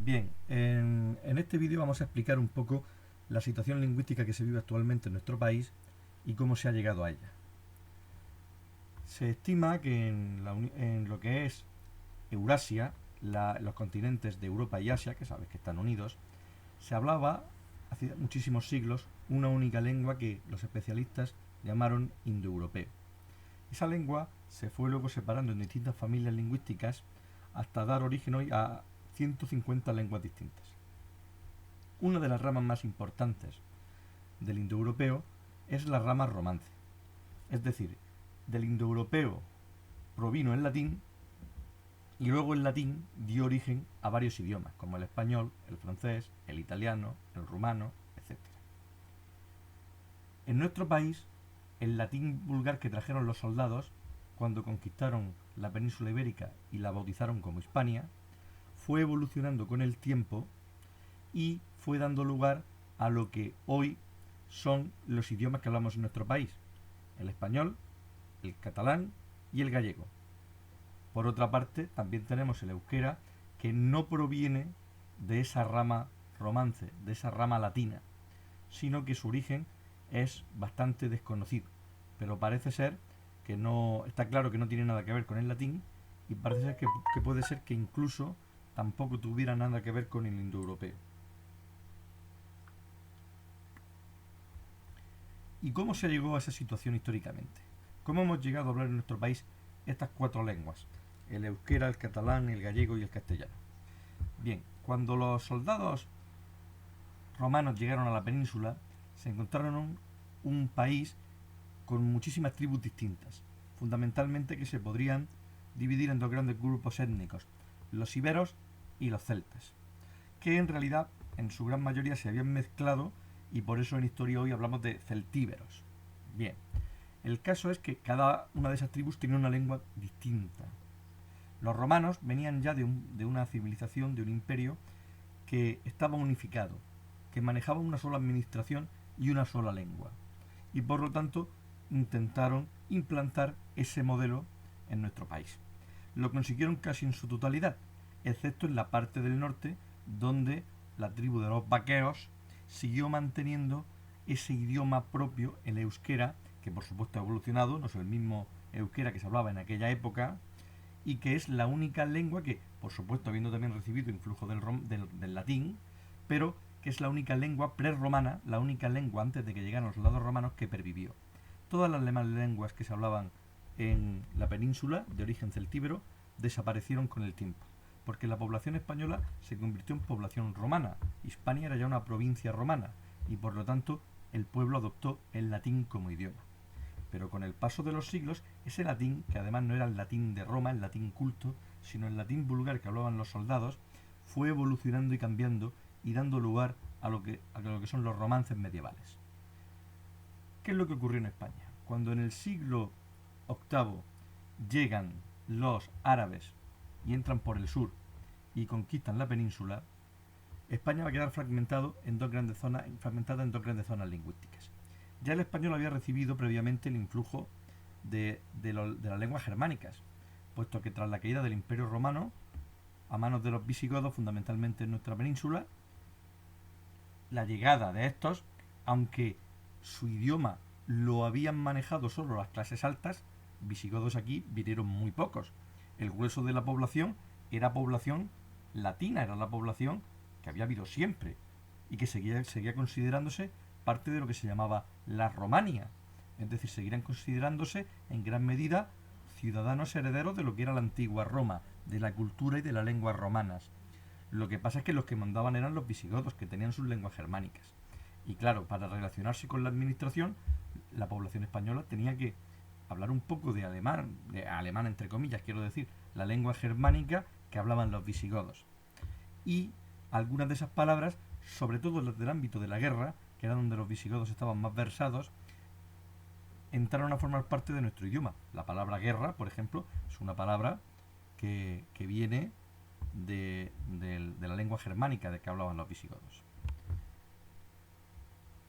Bien, en este vídeo vamos a explicar un poco la situación lingüística que se vive actualmente en nuestro país y cómo se ha llegado a ella. Se estima que en lo que es Eurasia, los continentes de Europa y Asia, que sabes que están unidos, se hablaba hace muchísimos siglos una única lengua que los especialistas llamaron indoeuropeo. Esa lengua se fue luego separando en distintas familias lingüísticas hasta dar origen hoy a 150 lenguas distintas. Una de las ramas más importantes del indoeuropeo es la rama romance. Es decir, del indoeuropeo provino el latín y luego el latín dio origen a varios idiomas, como el español, el francés, el italiano, el rumano, etc. En nuestro país, el latín vulgar que trajeron los soldados cuando conquistaron la península ibérica y la bautizaron como Hispania, fue evolucionando con el tiempo y fue dando lugar a lo que hoy son los idiomas que hablamos en nuestro país: el español, el catalán y el gallego. Por otra parte, también tenemos el euskera, que no proviene de esa rama romance, de esa rama latina, sino que su origen es bastante desconocido. Pero parece ser que no, está claro que no tiene nada que ver con el latín, y parece ser que puede ser que incluso tampoco tuviera nada que ver con el indoeuropeo. ¿Y cómo se llegó a esa situación históricamente? ¿Cómo hemos llegado a hablar en nuestro país estas cuatro lenguas: el euskera, el catalán, el gallego y el castellano? Bien, cuando los soldados romanos llegaron a la península, se encontraron un país con muchísimas tribus distintas, fundamentalmente que se podrían dividir en dos grandes grupos étnicos: los iberos y los celtas, que en realidad en su gran mayoría se habían mezclado, y por eso en historia hoy hablamos de celtíberos. Bien, el caso es que cada una de esas tribus tenía una lengua distinta. Los romanos venían ya de una civilización, de un imperio que estaba unificado, que manejaba una sola administración y una sola lengua, y por lo tanto intentaron implantar ese modelo en nuestro país. Lo consiguieron casi en su totalidad, excepto en la parte del norte, donde la tribu de los vaqueos siguió manteniendo ese idioma propio, el euskera, que por supuesto ha evolucionado, no es el mismo euskera que se hablaba en aquella época, y que es la única lengua que, por supuesto, habiendo también recibido influjo del latín, pero que es la única lengua prerromana, la única lengua antes de que llegaran los soldados romanos que pervivió. Todas las demás lenguas que se hablaban en la península, de origen celtíbero, desaparecieron con el tiempo, porque la población española se convirtió en población romana. Hispania era ya una provincia romana, y por lo tanto el pueblo adoptó el latín como idioma. Pero con el paso de los siglos, ese latín, que además no era el latín de Roma, el latín culto, sino el latín vulgar que hablaban los soldados, fue evolucionando y cambiando y dando lugar a lo que son los romances medievales. ¿Qué es lo que ocurrió en España? Cuando en el siglo VIII llegan los árabes y entran por el sur y conquistan la península, España va a quedar fragmentada en dos grandes zonas lingüísticas. Ya el español había recibido previamente el influjo de las lenguas germánicas, puesto que tras la caída del Imperio Romano, a manos de los visigodos, fundamentalmente en nuestra península, la llegada de estos, aunque su idioma lo habían manejado solo las clases altas, visigodos aquí vinieron muy pocos. El grueso de la población era población latina, era la población que había habido siempre y que seguía considerándose parte de lo que se llamaba la Romania. Es decir, seguirán considerándose en gran medida ciudadanos herederos de lo que era la antigua Roma, de la cultura y de las lenguas romanas. Lo que pasa es que los que mandaban eran los visigodos, que tenían sus lenguas germánicas. Y claro, para relacionarse con la administración, la población española tenía que hablar un poco de alemán entre comillas, quiero decir, la lengua germánica que hablaban los visigodos. Y algunas de esas palabras, sobre todo las del ámbito de la guerra, que era donde los visigodos estaban más versados, entraron a formar parte de nuestro idioma. La palabra guerra, por ejemplo, es una palabra que viene de la lengua germánica de que hablaban los visigodos.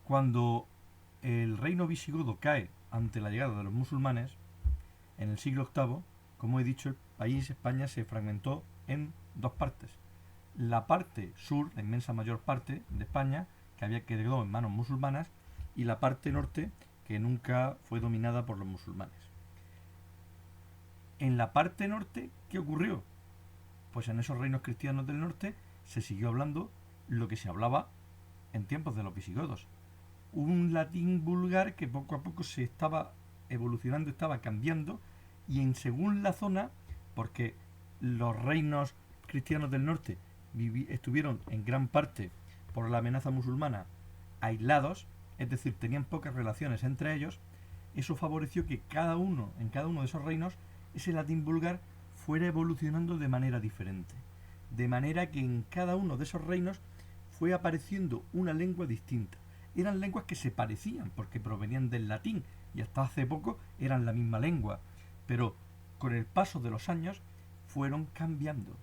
Cuando el reino visigodo cae ante la llegada de los musulmanes, en el siglo VIII, como he dicho, el país España se fragmentó en dos partes. la parte sur, la inmensa mayor parte de España, que había quedado en manos musulmanas, y la parte norte, que nunca fue dominada por los musulmanes. En la parte norte, ¿qué ocurrió? Pues en esos reinos cristianos del norte se siguió hablando lo que se hablaba en tiempos de los visigodos. Un latín vulgar que poco a poco se estaba evolucionando, estaba cambiando, y en según la zona, porque los reinos cristianos del norte estuvieron en gran parte por la amenaza musulmana aislados, es decir, tenían pocas relaciones entre ellos, eso favoreció que en cada uno de esos reinos, ese latín vulgar fuera evolucionando de manera diferente. De manera que en cada uno de esos reinos fue apareciendo una lengua distinta. Eran lenguas que se parecían porque provenían del latín y hasta hace poco eran la misma lengua, pero con el paso de los años fueron cambiando.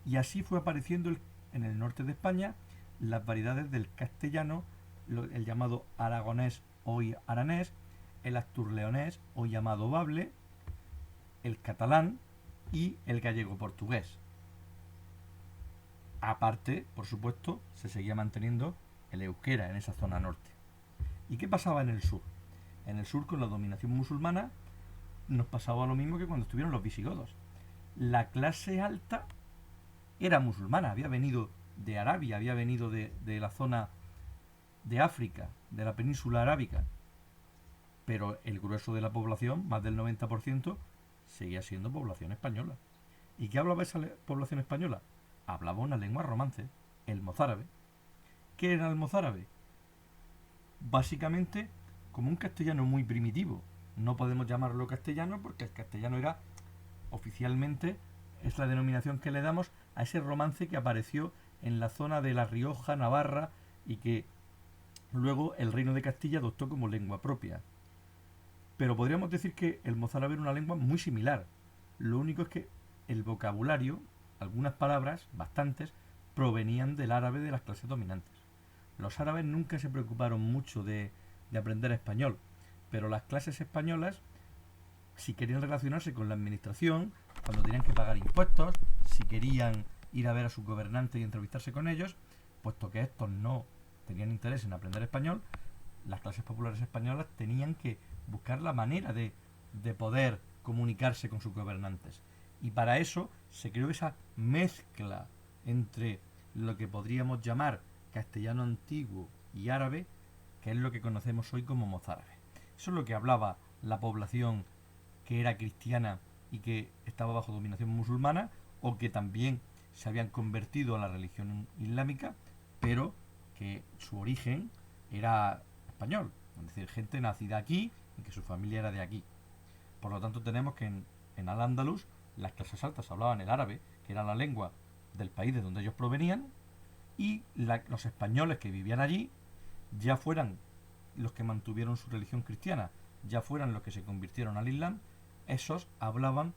Y así fue apareciendo en el norte de España las variedades del castellano, el llamado aragonés, hoy aranés, el asturleonés, hoy llamado bable, el catalán y el gallego-portugués. Aparte, por supuesto, se seguía manteniendo el euskera en esa zona norte. ¿Y qué pasaba en el sur? En el sur, con la dominación musulmana, nos pasaba lo mismo que cuando estuvieron los visigodos. La clase alta era musulmana, había venido de Arabia, había venido de la zona de África, de la península arábica, pero el grueso de la población, más del 90%, seguía siendo población española. ¿Y qué hablaba esa población española? Hablaba una lengua romance, el mozárabe. ¿Qué era el mozárabe? Básicamente como un castellano muy primitivo. No podemos llamarlo castellano porque el castellano era, oficialmente, es la denominación que le damos a ese romance que apareció en la zona de La Rioja, Navarra, y que luego el Reino de Castilla adoptó como lengua propia. Pero podríamos decir que el mozárabe era una lengua muy similar. Lo único es que el vocabulario, algunas palabras, bastantes, provenían del árabe de las clases dominantes. Los árabes nunca se preocuparon mucho de aprender español, pero las clases españolas, si querían relacionarse con la administración, cuando tenían que pagar impuestos, si querían ir a ver a sus gobernantes y entrevistarse con ellos, puesto que estos no tenían interés en aprender español, las clases populares españolas tenían que buscar la manera de poder comunicarse con sus gobernantes. Y para eso se creó esa mezcla entre lo que podríamos llamar castellano antiguo y árabe, que es lo que conocemos hoy como mozárabe. Eso es lo que hablaba la población que era cristiana y que estaba bajo dominación musulmana, o que también se habían convertido a la religión islámica, pero que su origen era español, es decir, gente nacida aquí y que su familia era de aquí. Por lo tanto, tenemos que en Al-Ándalus las clases altas hablaban el árabe, que era la lengua del país de donde ellos provenían, y los españoles que vivían allí, ya fueran los que mantuvieron su religión cristiana, ya fueran los que se convirtieron al Islam, esos hablaban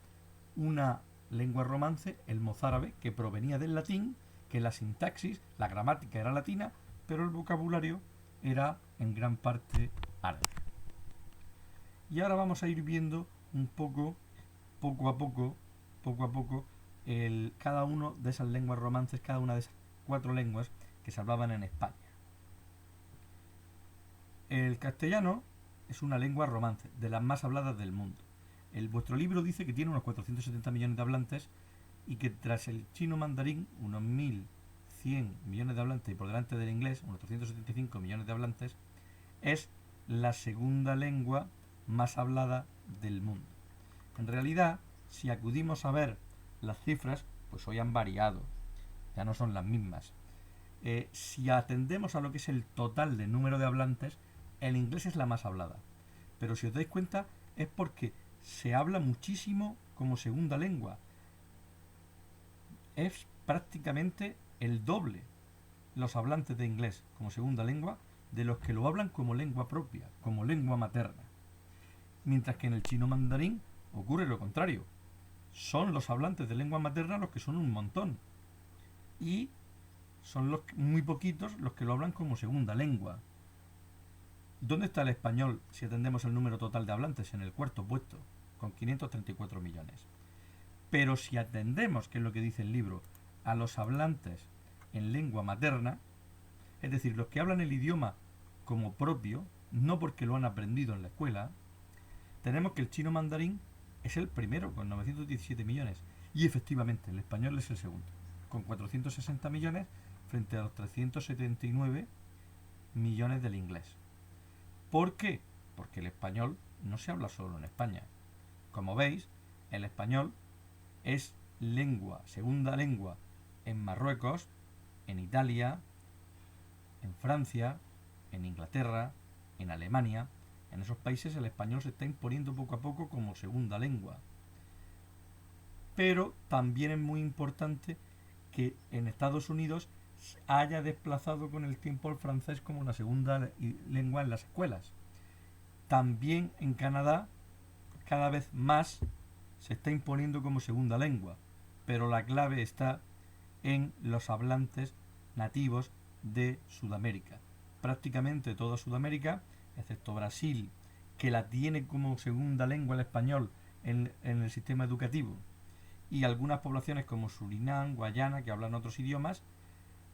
una lengua romance, el mozárabe, que provenía del latín, que la sintaxis, la gramática era latina, pero el vocabulario era en gran parte árabe. Y ahora vamos a ir viendo un poco a poco, cada una de esas lenguas romances, cada una de esas 4 lenguas que se hablaban en España. El castellano es una lengua romance, de las más habladas del mundo. Vuestro libro dice que tiene unos 470 millones de hablantes y que tras el chino mandarín, unos 1.100 millones de hablantes, y por delante del inglés, unos 375 millones de hablantes, es la segunda lengua más hablada del mundo. En realidad, si acudimos a ver las cifras, pues hoy han variado, ya no son las mismas. Si atendemos a lo que es el total de número de hablantes, el inglés es la más hablada. Pero si os dais cuenta, es porque se habla muchísimo como segunda lengua. Es prácticamente el doble los hablantes de inglés como segunda lengua de los que lo hablan como lengua propia, como lengua materna. Mientras que en el chino mandarín ocurre lo contrario. Son los hablantes de lengua materna los que son un montón. Y son muy poquitos los que lo hablan como segunda lengua. ¿Dónde está el español si atendemos el número total de hablantes? En el cuarto puesto, con 534 millones. Pero si atendemos, que es lo que dice el libro, a los hablantes en lengua materna, es decir, los que hablan el idioma como propio, no porque lo han aprendido en la escuela, tenemos que el chino mandarín es el primero, con 917 millones. Y efectivamente, el español es el segundo, con 460 millones frente a los 379 millones del inglés. ¿Por qué? Porque el español no se habla solo en España. Como veis, el español es segunda lengua en Marruecos, en Italia, en Francia, en Inglaterra, en Alemania. En esos países el español se está imponiendo poco a poco como segunda lengua. Pero también es muy importante que en Estados Unidos haya desplazado con el tiempo el francés como la segunda lengua en las escuelas. También en Canadá cada vez más se está imponiendo como segunda lengua, pero la clave está en los hablantes nativos de Sudamérica. Prácticamente toda Sudamérica, excepto Brasil, que la tiene como segunda lengua el español en el sistema educativo, y algunas poblaciones como Surinam, Guayana, que hablan otros idiomas,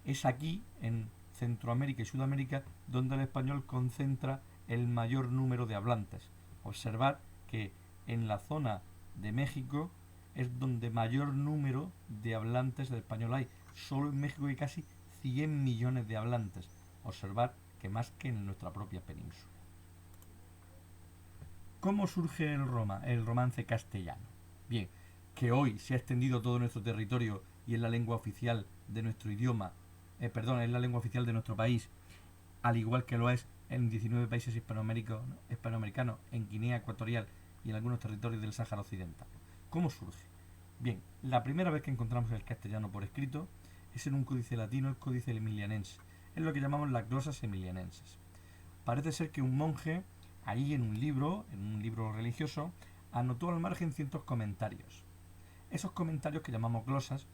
es aquí, en Centroamérica y Sudamérica, donde el español concentra el mayor número de hablantes. Observad que en la zona de México es donde mayor número de hablantes del español hay. Solo en México hay casi 100 millones de hablantes. Observad que más que en nuestra propia península. ¿Cómo surge el romance castellano? Bien, que hoy se ha extendido todo nuestro territorio y es la lengua oficial de nuestro idioma, es la lengua oficial de nuestro país, al igual que lo es en 19 países hispanoamericanos, en Guinea Ecuatorial y en algunos territorios del Sáhara Occidental. ¿Cómo surge? Bien, la primera vez que encontramos el castellano por escrito es en un códice latino, el Códice Emilianense. Es lo que llamamos las glosas emilianenses. Parece ser que un monje, ahí en un libro religioso, anotó al margen ciertos comentarios. Esos comentarios que llamamos glosas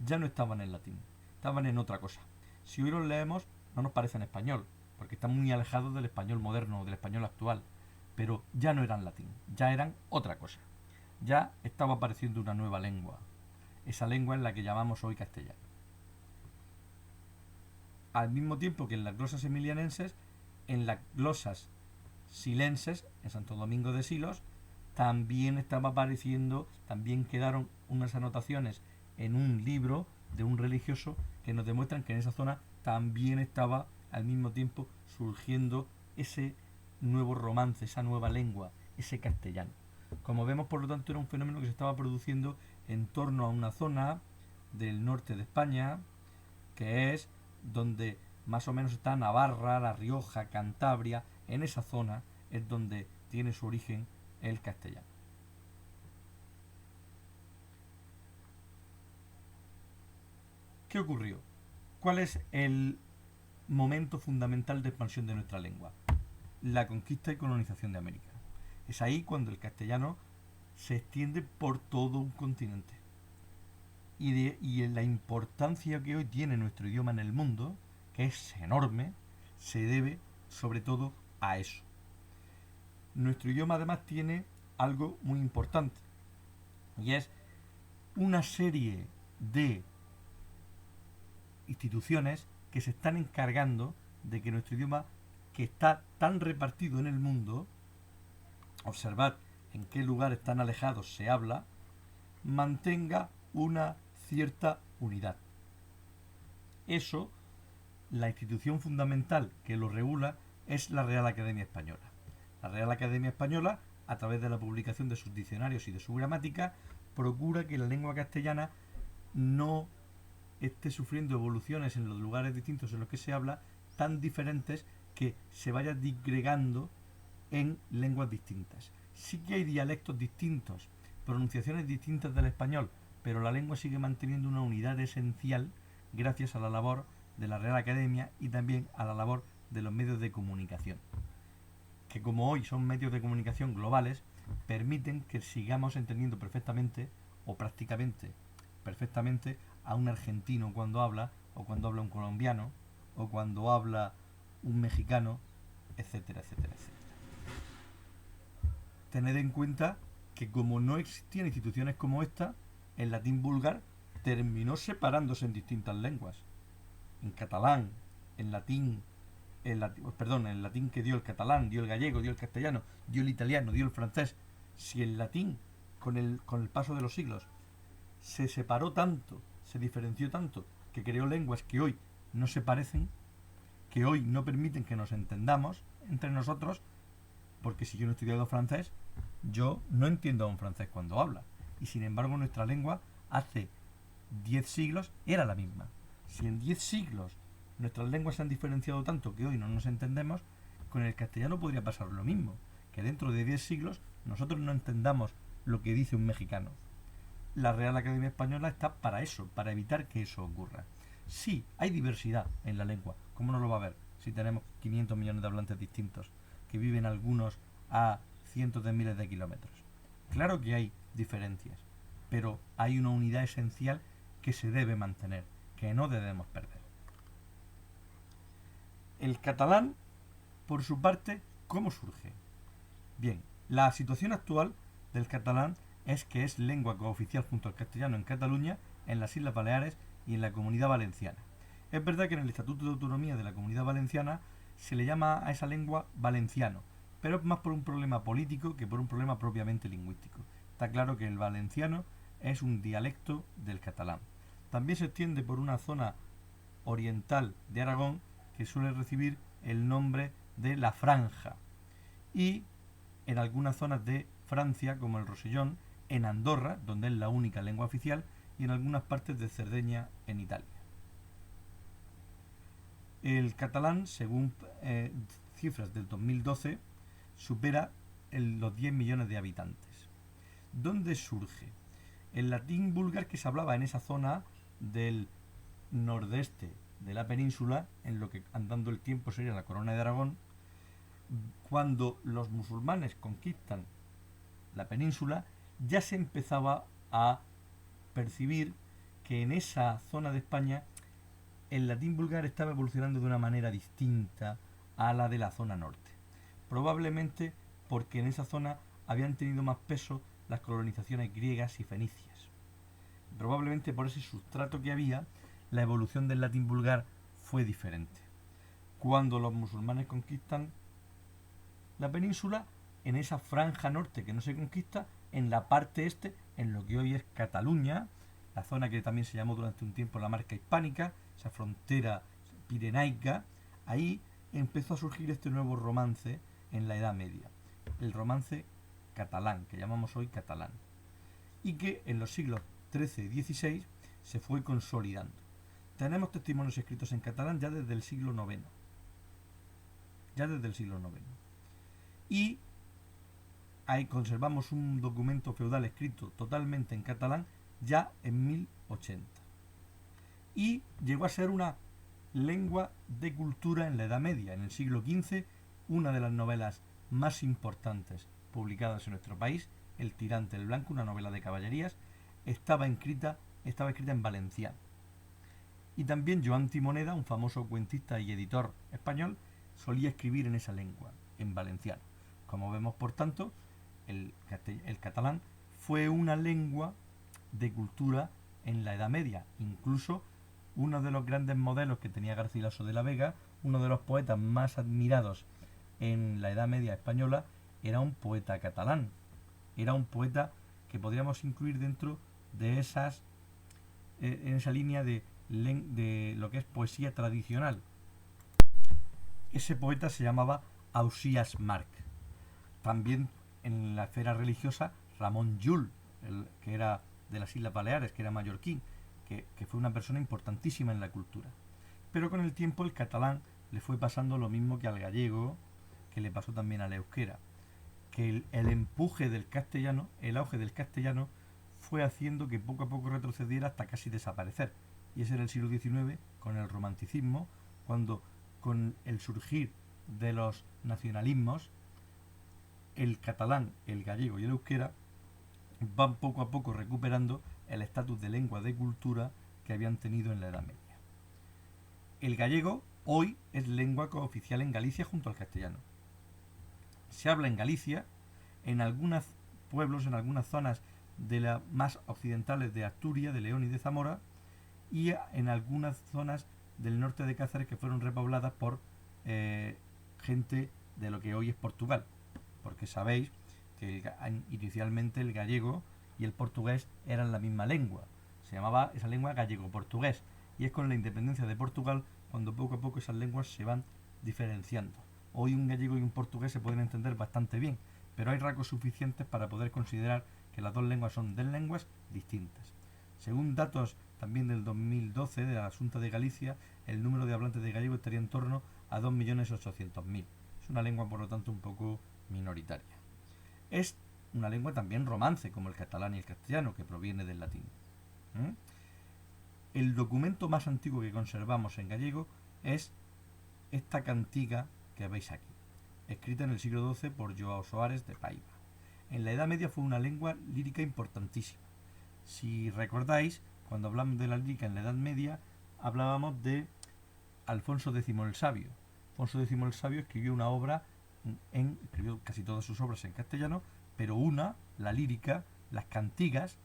ya no estaban en latín, estaban en otra cosa. Si hoy los leemos no nos parecen español, porque están muy alejados del español moderno, del español actual, pero ya no eran latín, ya eran otra cosa. Ya estaba apareciendo una nueva lengua, esa lengua en la que llamamos hoy castellano. Al mismo tiempo que en las glosas emilianenses, en las glosas silenses, en Santo Domingo de Silos, también estaba apareciendo, también quedaron unas anotaciones en un libro de un religioso que nos demuestran que en esa zona también estaba al mismo tiempo surgiendo ese nuevo romance, esa nueva lengua, ese castellano. Como vemos, por lo tanto, era un fenómeno que se estaba produciendo en torno a una zona del norte de España, que es donde más o menos está Navarra, La Rioja, Cantabria. En esa zona es donde tiene su origen el castellano. ¿Qué ocurrió? ¿Cuál es el momento fundamental de expansión de nuestra lengua? La conquista y colonización de América. Es ahí cuando el castellano se extiende por todo un continente. Y en la importancia que hoy tiene nuestro idioma en el mundo, que es enorme, se debe sobre todo a eso. Nuestro idioma además tiene algo muy importante, y es una serie de instituciones que se están encargando de que nuestro idioma, que está tan repartido en el mundo, observad en qué lugares tan alejados se habla, mantenga una cierta unidad. Eso, la institución fundamental que lo regula es la Real Academia Española. La Real Academia Española, a través de la publicación de sus diccionarios y de su gramática, procura que la lengua castellana no esté sufriendo evoluciones en los lugares distintos en los que se habla, tan diferentes que se vaya disgregando en lenguas distintas. Sí que hay dialectos distintos, pronunciaciones distintas del español, pero la lengua sigue manteniendo una unidad esencial gracias a la labor de la Real Academia y también a la labor de los medios de comunicación, que como hoy son medios de comunicación globales, permiten que sigamos entendiendo perfectamente o prácticamente perfectamente a un argentino cuando habla, o cuando habla un colombiano, o cuando habla un mexicano, etcétera, etcétera, etcétera. Tened en cuenta que como no existían instituciones como esta, el latín vulgar terminó separándose en distintas lenguas. en catalán, en latín, el latín que dio el catalán, dio el gallego, dio el castellano, dio el italiano, dio el francés, si el latín, con el paso de los siglos, se separó tanto, se diferenció tanto, que creó lenguas que hoy no se parecen, que hoy no permiten que nos entendamos entre nosotros, porque si yo no he estudiado francés, yo no entiendo a un francés cuando habla. Y sin embargo nuestra lengua hace 10 siglos era la misma. Si en 10 siglos nuestras lenguas se han diferenciado tanto que hoy no nos entendemos, con el castellano podría pasar lo mismo, que dentro de 10 siglos nosotros no entendamos lo que dice un mexicano. La Real Academia Española está para eso, para evitar que eso ocurra. Sí, hay diversidad en la lengua. ¿Cómo no lo va a haber si tenemos 500 millones de hablantes distintos, que viven algunos a cientos de miles de kilómetros? Claro que hay diferencias, pero hay una unidad esencial que se debe mantener, que no debemos perder. El catalán, por su parte, ¿cómo surge? Bien, la situación actual del catalán es que es lengua cooficial junto al castellano en Cataluña, en las Islas Baleares y en la Comunidad Valenciana. Es verdad que en el Estatuto de Autonomía de la Comunidad Valenciana se le llama a esa lengua valenciano, pero es más por un problema político que por un problema propiamente lingüístico. Está claro que el valenciano es un dialecto del catalán. También se extiende por una zona oriental de Aragón que suele recibir el nombre de la Franja, y en algunas zonas de Francia, como el Rosellón, en Andorra, donde es la única lengua oficial, y en algunas partes de Cerdeña, en Italia. El catalán, según cifras del 2012, supera los 10 millones de habitantes. ¿Dónde surge? El latín vulgar que se hablaba en esa zona del nordeste de la península, en lo que andando el tiempo sería la Corona de Aragón, cuando los musulmanes conquistan la península, ya se empezaba a percibir que en esa zona de España el latín vulgar estaba evolucionando de una manera distinta a la de la zona norte. Probablemente porque en esa zona habían tenido más peso las colonizaciones griegas y fenicias. Probablemente por ese sustrato que había, la evolución del latín vulgar fue diferente. Cuando los musulmanes conquistan la península, en esa franja norte que no se conquista, en la parte este, en lo que hoy es Cataluña, la zona que también se llamó durante un tiempo la Marca Hispánica, esa frontera pirenaica, ahí empezó a surgir este nuevo romance en la Edad Media, el romance catalán, que llamamos hoy catalán, y que en los siglos XIII y XVI se fue consolidando. Tenemos testimonios escritos en catalán ya desde el siglo IX. Y ahí conservamos un documento feudal escrito totalmente en catalán ya en 1080. Y llegó a ser una lengua de cultura en la Edad Media. En el siglo XV, una de las novelas más importantes publicadas en nuestro país, El tirante el blanco, una novela de caballerías, estaba escrita en valenciano. Y también Joan Timoneda, un famoso cuentista y editor español, solía escribir en esa lengua, en valenciano. Como vemos, por tanto, el catalán fue una lengua de cultura en la Edad Media. Incluso uno de los grandes modelos que tenía Garcilaso de la Vega, uno de los poetas más admirados en la Edad Media española, era un poeta catalán. Era un poeta que podríamos incluir dentro de esas, en esa línea de lo que es poesía tradicional. Ese poeta se llamaba Ausiàs March. También en la esfera religiosa, Ramon Llull, que era de las Islas Baleares, que era mallorquín, que fue una persona importantísima en la cultura. Pero con el tiempo el catalán le fue pasando lo mismo que al gallego, que le pasó también al euskera, que el empuje del castellano, el auge del castellano, fue haciendo que poco a poco retrocediera hasta casi desaparecer. Y ese era el siglo XIX, con el romanticismo, cuando con el surgir de los nacionalismos, el catalán, el gallego y el euskera van poco a poco recuperando el estatus de lengua de cultura que habían tenido en la Edad Media. El gallego hoy es lengua cooficial en Galicia junto al castellano. Se habla en Galicia, en algunos pueblos, en algunas zonas de las más occidentales de Asturias, de León y de Zamora, y en algunas zonas del norte de Cáceres que fueron repobladas por gente de lo que hoy es Portugal, porque sabéis que inicialmente el gallego y el portugués eran la misma lengua, se llamaba esa lengua gallego-portugués, y es con la independencia de Portugal cuando poco a poco esas lenguas se van diferenciando. Hoy un gallego y un portugués se pueden entender bastante bien, pero hay rasgos suficientes para poder considerar que las dos lenguas son dos lenguas distintas. Según datos también del 2012 de la Xunta de Galicia, el número de hablantes de gallego estaría en torno a 2.800.000. Es una lengua, por lo tanto, un poco minoritaria. Es una lengua también romance, como el catalán y el castellano, que proviene del latín. El documento más antiguo que conservamos en gallego es esta cantiga que veis aquí, escrita en el siglo XII por Joao Soares de Paiva. En la Edad Media fue una lengua lírica importantísima. Si recordáis, cuando hablamos de la lírica en la Edad Media, hablábamos de Alfonso X el Sabio. Alfonso X el Sabio escribió una obra, escribió casi todas sus obras en castellano, pero la lírica, las cantigas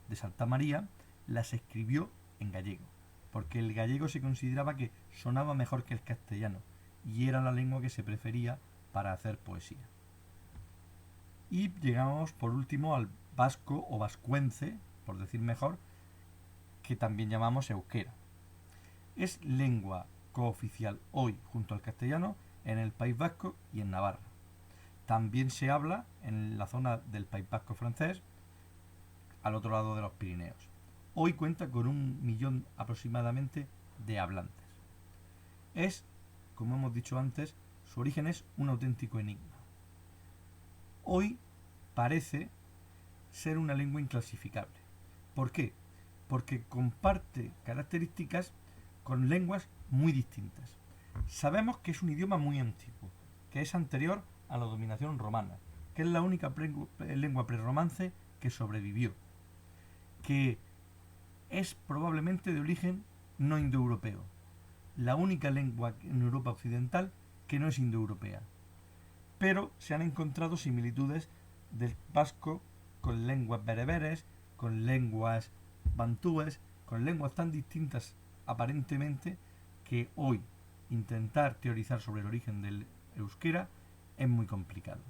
de Santa María, las escribió en gallego, porque el gallego se consideraba que sonaba mejor que el castellano, y era la lengua que se prefería para hacer poesía. Y llegamos por último al vasco o vascuence, por decir mejor, que también llamamos euskera. Es lengua cooficial hoy junto al castellano en el País Vasco y en Navarra. También se habla en la zona del País Vasco francés, al otro lado de los Pirineos. Hoy cuenta con 1.000.000 aproximadamente de hablantes. Es, como hemos dicho antes, su origen es un auténtico enigma. Hoy parece ser una lengua inclasificable. ¿Por qué? Porque comparte características con lenguas muy distintas. Sabemos que es un idioma muy antiguo, que es anterior a la dominación romana, que es la única lengua prerromance que sobrevivió, que es probablemente de origen no indoeuropeo, la única lengua en Europa occidental que no es indoeuropea. Pero se han encontrado similitudes del vasco con lenguas bereberes, con lenguas bantúes, con lenguas tan distintas aparentemente que hoy intentar teorizar sobre el origen del euskera es muy complicado.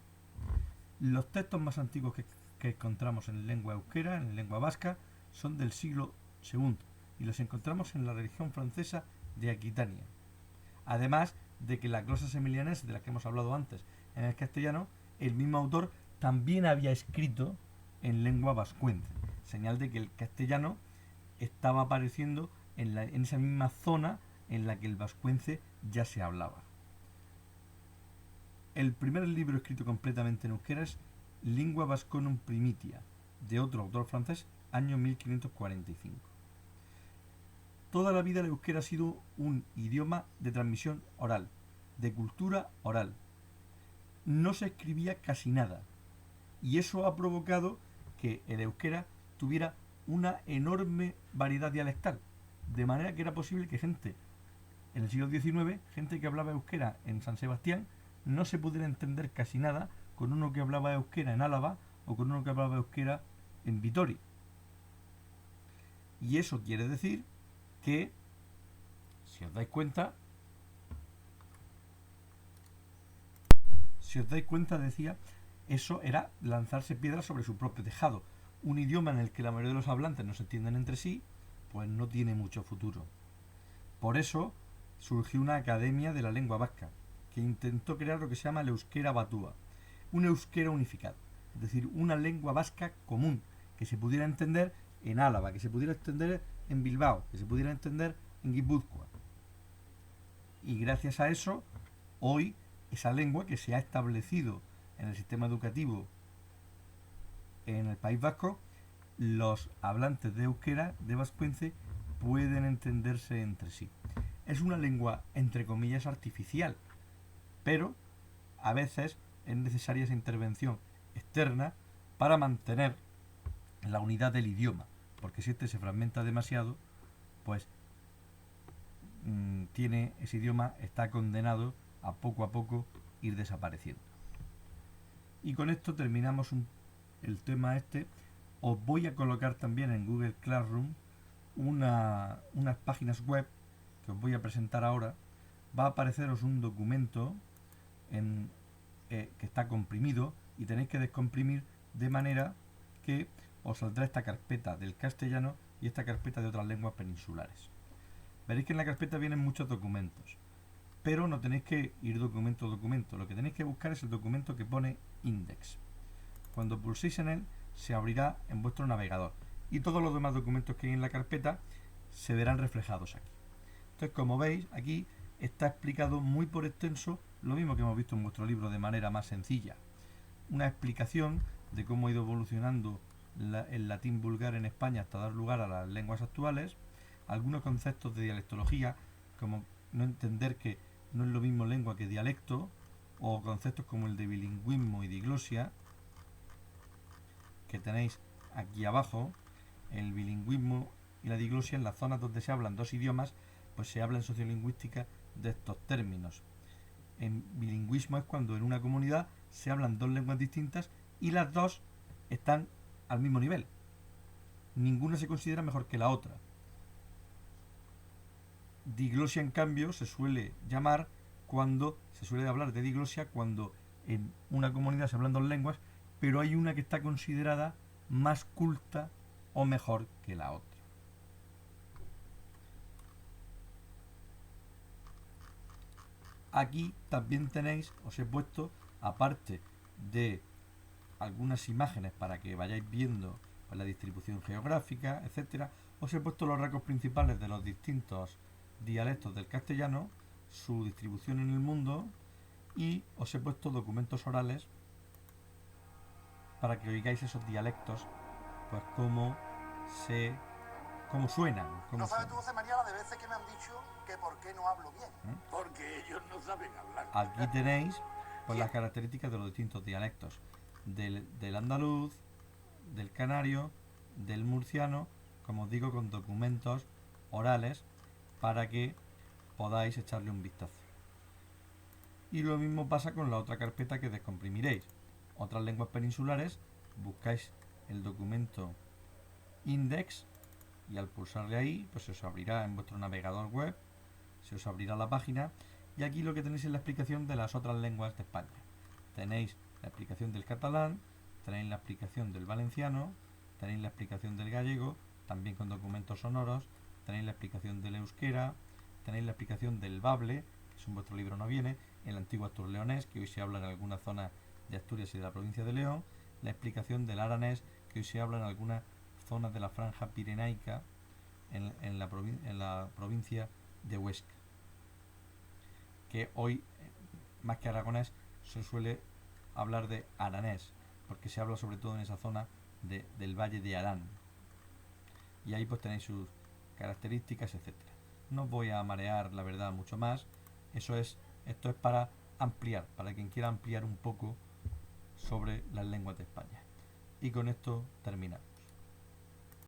Los textos más antiguos que encontramos en lengua euskera, en lengua vasca, son del siglo II y los encontramos en la región francesa de Aquitania. Además de que las glosas emilianas, de las que hemos hablado antes en el castellano, el mismo autor también había escrito en lengua vascuence, señal de que el castellano estaba apareciendo en esa misma zona en la que el vascuence ya se hablaba. El primer libro escrito completamente en euskera es Lingua Vasconum Primitia, de otro autor francés, año 1545. Toda la vida el euskera ha sido un idioma de transmisión oral, de cultura oral. No se escribía casi nada, y eso ha provocado que el euskera tuviera una enorme variedad dialectal, de manera que era posible que gente en el siglo XIX, gente que hablaba euskera en San Sebastián, no se pudiera entender casi nada con uno que hablaba euskera en Álava o con uno que hablaba euskera en Vitoria. Y eso quiere decir que, si os dais cuenta, decía, eso era lanzarse piedras sobre su propio tejado. Un idioma en el que la mayoría de los hablantes no se entienden entre sí, pues no tiene mucho futuro. Por eso surgió una academia de la lengua vasca, que intentó crear lo que se llama el euskera batúa, un euskera unificado, es decir, una lengua vasca común, que se pudiera entender en Álava, que se pudiera entender en Bilbao, que se pudiera entender en Guipúzcoa. Y gracias a eso, hoy, esa lengua que se ha establecido en el sistema educativo en el País Vasco, los hablantes de euskera, de vascuence, pueden entenderse entre sí. Es una lengua, entre comillas, artificial, pero a veces es necesaria esa intervención externa para mantener la unidad del idioma, porque si este se fragmenta demasiado, pues ese idioma está condenado a poco ir desapareciendo. Y con esto terminamos el tema este. Os voy a colocar también en Google Classroom unas páginas web que os voy a presentar ahora, va a apareceros un documento que está comprimido y tenéis que descomprimir de manera que os saldrá esta carpeta del castellano y esta carpeta de otras lenguas peninsulares. Veréis que en la carpeta vienen muchos documentos, pero no tenéis que ir documento a documento. Lo que tenéis que buscar es el documento que pone index. Cuando pulséis en él, se abrirá en vuestro navegador y todos los demás documentos que hay en la carpeta se verán reflejados aquí. Entonces, como veis, aquí está explicado muy por extenso lo mismo que hemos visto en vuestro libro de manera más sencilla. Una explicación de cómo ha ido evolucionando el latín vulgar en España hasta dar lugar a las lenguas actuales, algunos conceptos de dialectología, como no entender que no es lo mismo lengua que dialecto, o conceptos como el de bilingüismo y diglosia, que tenéis aquí abajo. El bilingüismo y la diglosia, en las zonas donde se hablan dos idiomas, pues se habla en sociolingüística de estos términos. En bilingüismo es cuando en una comunidad se hablan dos lenguas distintas y las dos están al mismo nivel. Ninguna se considera mejor que la otra. Diglosia, en cambio, se suele hablar de diglosia cuando en una comunidad se hablan dos lenguas, pero hay una que está considerada más culta o mejor que la otra. Aquí también tenéis, os he puesto, aparte de algunas imágenes para que vayáis viendo pues, la distribución geográfica, etcétera, os he puesto los rasgos principales de los distintos dialectos del castellano, su distribución en el mundo, y os he puesto documentos orales para que oigáis esos dialectos, pues cómo suenan. No sabes tú, José María, la de veces que me han dicho que por qué no hablo bien. Porque ellos no saben hablar. Aquí tenéis pues, las características de los distintos dialectos. Del andaluz, del canario, del murciano, como os digo, con documentos orales para que podáis echarle un vistazo. Y lo mismo pasa con la otra carpeta que descomprimiréis. Otras lenguas peninsulares, buscáis el documento index y al pulsarle ahí, pues se os abrirá en vuestro navegador web, se os abrirá la página y aquí lo que tenéis es la explicación de las otras lenguas de España. Tenéis la explicación del catalán, tenéis la explicación del valenciano, tenéis la explicación del gallego, también con documentos sonoros, tenéis la explicación del euskera, tenéis la explicación del bable, que eso en vuestro libro no viene, el antiguo asturleonés, que hoy se habla en algunas zonas de Asturias y de la provincia de León, la explicación del aranés, que hoy se habla en algunas zonas de la franja pirenaica en la provincia de Huesca, que hoy, más que aragonés, se suele hablar de aranés, porque se habla sobre todo en esa zona del valle de Arán. Y ahí pues tenéis sus características, etcétera. No os voy a marear, la verdad, mucho más. Esto es para ampliar, para quien quiera ampliar un poco sobre las lenguas de España. Y con esto terminamos.